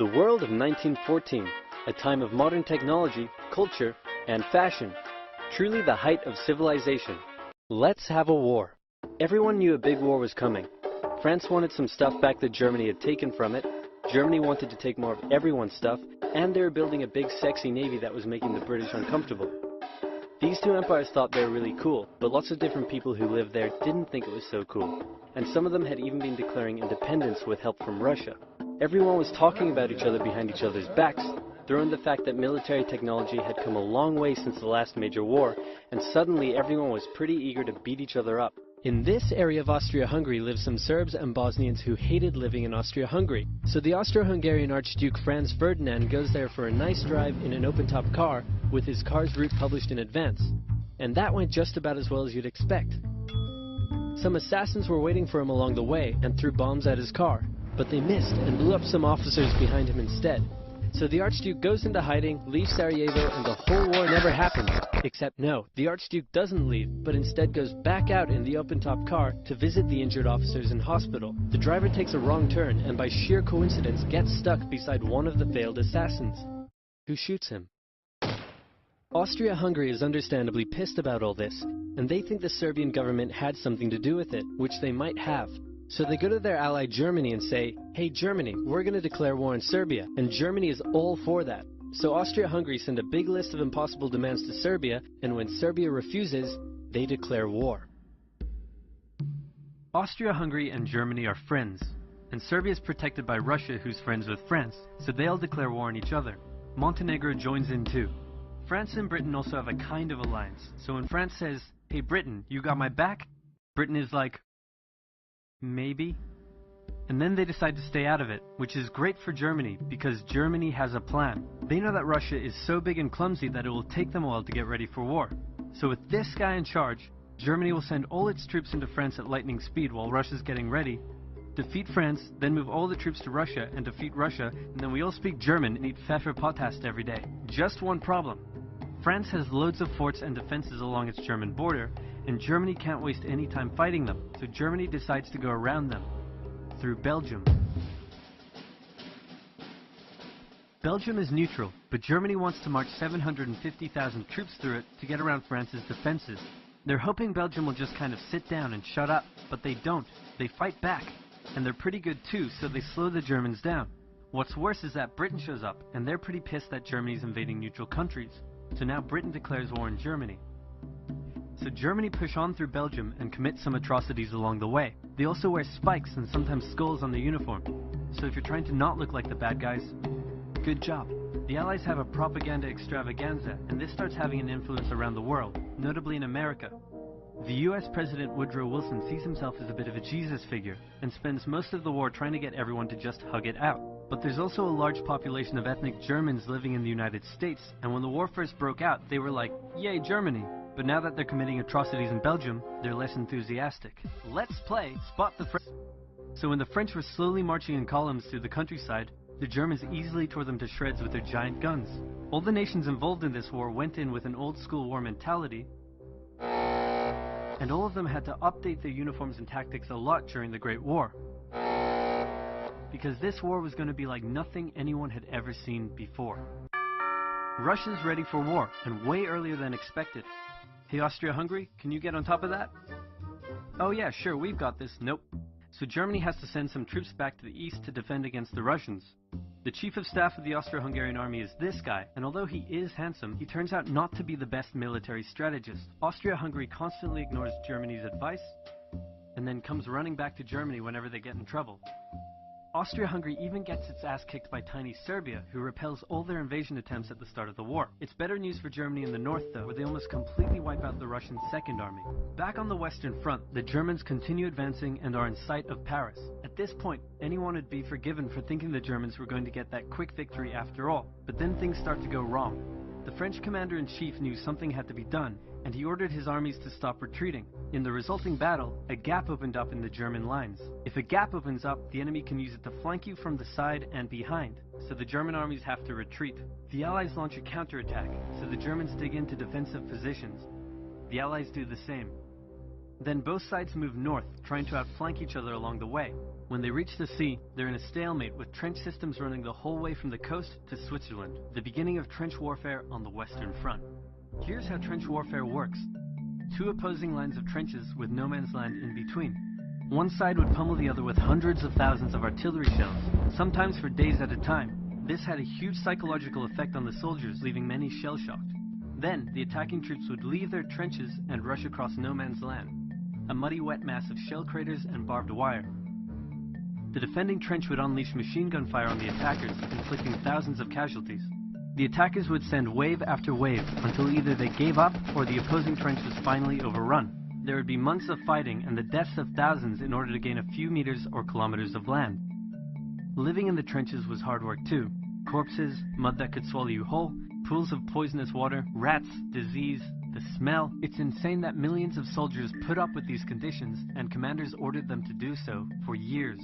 The world of 1914, a time of modern technology, culture, and fashion. Truly the height of civilization. Let's have a war. Everyone knew a big war was coming. France wanted some stuff back that Germany had taken from it. Germany wanted to take more of everyone's stuff, and they were building a big sexy navy that was making the British uncomfortable. These two empires thought they were really cool, but lots of different people who lived there didn't think it was so cool. And some of them had even been declaring independence with help from Russia. Everyone was talking about each other behind each other's backs. Throw in the fact that military technology had come a long way since the last major war, and suddenly everyone was pretty eager to beat each other up. In this area of Austria-Hungary live some Serbs and Bosnians who hated living in Austria-Hungary. So the Austro-Hungarian Archduke Franz Ferdinand goes there for a nice drive in an open-top car with his car's route published in advance. And that went just about as well as you'd expect. Some assassins were waiting for him along the way and threw bombs at his car, but they missed and blew up some officers behind him instead. So the Archduke goes into hiding, leaves Sarajevo, and the whole war never happens. Except no, the Archduke doesn't leave, but instead goes back out in the open-top car to visit the injured officers in hospital. The driver takes a wrong turn and by sheer coincidence gets stuck beside one of the failed assassins, who shoots him. Austria-Hungary is understandably pissed about all this, and they think the Serbian government had something to do with it, which they might have. So they go to their ally Germany and say, "Hey Germany, we're going to declare war on Serbia," and Germany is all for that. So Austria-Hungary send a big list of impossible demands to Serbia, and when Serbia refuses, they declare war. Austria-Hungary and Germany are friends, and Serbia is protected by Russia, who's friends with France, so they all declare war on each other. Montenegro joins in too. France and Britain also have a kind of alliance, so when France says, "Hey Britain, you got my back?" Britain is like, maybe. And then they decide to stay out of it, which is great for Germany because Germany has a plan. They know that Russia is so big and clumsy that it will take them a while to get ready for war. So with this guy in charge, Germany will send all its troops into France at lightning speed while Russia's getting ready, defeat France, then move all the troops to Russia and defeat Russia, and then we all speak German and eat Pfefferpottast every day. Just one problem. France has loads of forts and defenses along its German border, and Germany can't waste any time fighting them, so Germany decides to go around them, through Belgium. Belgium is neutral, but Germany wants to march 750,000 troops through it to get around France's defenses. They're hoping Belgium will just kind of sit down and shut up, but they don't. They fight back, and they're pretty good too, so they slow the Germans down. What's worse is that Britain shows up, and they're pretty pissed that Germany's invading neutral countries. So now Britain declares war on Germany. So Germany push on through Belgium and commit some atrocities along the way. They also wear spikes and sometimes skulls on their uniform. So if you're trying to not look like the bad guys, good job. The Allies have a propaganda extravaganza, and this starts having an influence around the world, notably in America. The US President Woodrow Wilson sees himself as a bit of a Jesus figure, and spends most of the war trying to get everyone to just hug it out. But there's also a large population of ethnic Germans living in the United States, and when the war first broke out, they were like, "Yay, Germany!" But now that they're committing atrocities in Belgium, they're less enthusiastic. Let's play Spot the French. So when the French were slowly marching in columns through the countryside, the Germans easily tore them to shreds with their giant guns. All the nations involved in this war went in with an old-school war mentality, and all of them had to update their uniforms and tactics a lot during the Great War. Because this war was going to be like nothing anyone had ever seen before. Russia's ready for war, and way earlier than expected. Hey Austria-Hungary, can you get on top of that? Oh yeah, sure, we've got this. Nope. So Germany has to send some troops back to the east to defend against the Russians. The chief of staff of the Austro-Hungarian army is this guy, and although he is handsome, he turns out not to be the best military strategist. Austria-Hungary constantly ignores Germany's advice, and then comes running back to Germany whenever they get in trouble. Austria-Hungary even gets its ass kicked by tiny Serbia, who repels all their invasion attempts at the start of the war. It's better news for Germany in the north though, where they almost completely wipe out the Russian Second Army. Back on the Western Front, the Germans continue advancing and are in sight of Paris. At this point, anyone would be forgiven for thinking the Germans were going to get that quick victory after all, but then things start to go wrong. The French commander-in-chief knew something had to be done, and he ordered his armies to stop retreating. In the resulting battle, a gap opened up in the German lines. If a gap opens up, the enemy can use it to flank you from the side and behind, so the German armies have to retreat. The Allies launch a counterattack, so the Germans dig into defensive positions. The Allies do the same. Then both sides move north, trying to outflank each other along the way. When they reach the sea, they're in a stalemate with trench systems running the whole way from the coast to Switzerland, the beginning of trench warfare on the Western Front. Here's how trench warfare works. Two opposing lines of trenches with no man's land in between. One side would pummel the other with hundreds of thousands of artillery shells, sometimes for days at a time. This had a huge psychological effect on the soldiers, leaving many shell-shocked. Then, the attacking troops would leave their trenches and rush across no man's land, a muddy wet mass of shell craters and barbed wire. The defending trench would unleash machine gun fire on the attackers, inflicting thousands of casualties. The attackers would send wave after wave until either they gave up or the opposing trench was finally overrun. There would be months of fighting and the deaths of thousands in order to gain a few meters or kilometers of land. Living in the trenches was hard work too. Corpses, mud that could swallow you whole, pools of poisonous water, rats, disease, the smell. It's insane that millions of soldiers put up with these conditions and commanders ordered them to do so for years.